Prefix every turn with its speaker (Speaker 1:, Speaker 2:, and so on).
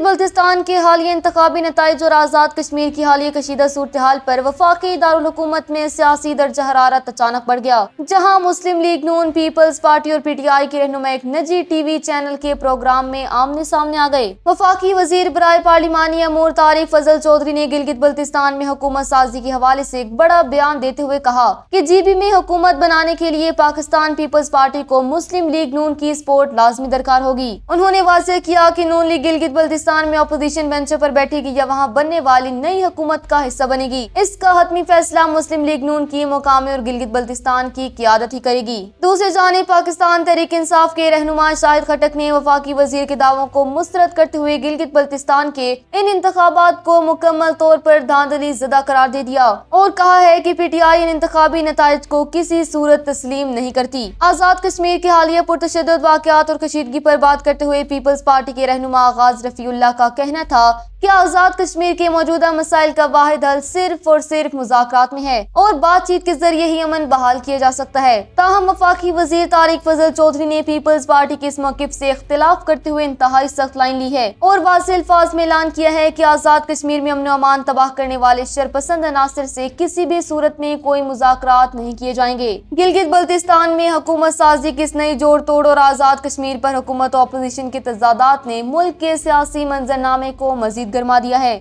Speaker 1: बल्तिस्तान के हालिया इंतखाबी नताइज और आज़ाद कश्मीर की हालिया कशीदा सूरत-ए-हाल पर वफाकी दारुल-हुकूमत में सियासी दर्जा हरारत अचानक बढ़ गया, जहां मुस्लिम लीग नून, पीपल्स पार्टी और PTI के रहनुमा एक निजी TV चैनल के प्रोग्राम में आमने सामने आ गए। वफाकी वजीर बराए पार्लिमानी अमूर तारिक फजल चौधरी ने गिलगित बल्तिस्तान में हुकूमत साजी के हवाले से एक बड़ा बयान देते हुए कहा कि GB में हुकूमत बनाने के लिए पाकिस्तान पीपल्स पार्टी को मुस्लिम लीग नून की सपोर्ट लाजमी दरकार होगी। उन्होंने वाज़ेह किया कि नून लीग गिलगित बल्तिस्तान में अपोजिशन बेंचों पर बैठेगी या वहां बनने वाली नई हुकूमत का हिस्सा बनेगी। इसका हतमी फैसला मुस्लिम लीग नून की मुकामी और गिलगित बल्तिस्तान की क़यादत ही करेगी। दूसरी जानिब पाकिस्तान तहरीक इंसाफ के रहनुमा शाहिद खटक ने वफाकी वजीर के दावों को मुस्तरद करते हुए गिलगित बल्तिस्तान के इन इंतखाबात को मुकम्मल तौर पर धांधली ज़दा करार दे दिया और कहा है कि PTI इन इंतखाबी नताइज को किसी सूरत तस्लीम नहीं करती। आज़ाद कश्मीर के हालिया पुरतशद्दुद वाक़यात और कशीदगी पर बात करते हुए पीपल्स पार्टी के रहनुमा आगाज रफीउल्लाह का कहना था कि आज़ाद कश्मीर के मौजूदा मसाइल का वाहिद हल सिर्फ और सिर्फ मुज़ाकरात में है और बातचीत के जरिए ही अमन बहाल किया जा सकता है। ताहम वफाकी वजीर तारिक फजल चौधरी ने पीपल्स पार्टी के इस मौक़िफ़ से इख्तिलाफ करते हुए इंतहाई सख्त लाइन ली है और वाज़ेह अल्फाज में ऐलान किया है कि आज़ाद कश्मीर में अमन अमान तबाह करने वाले शरपसंद अनासर से किसी भी सूरत में कोई मुज़ाकरात नहीं किए जाएंगे। गिलगित बल्तिस्तान में हुकूमत साजी की इस नई जोड़ तोड़ और आज़ाद कश्मीर पर हुकूमत और अपोजिशन के तजादात ने मुल्क के सियासी मंजरनामे को मजीद गरमा दिया है।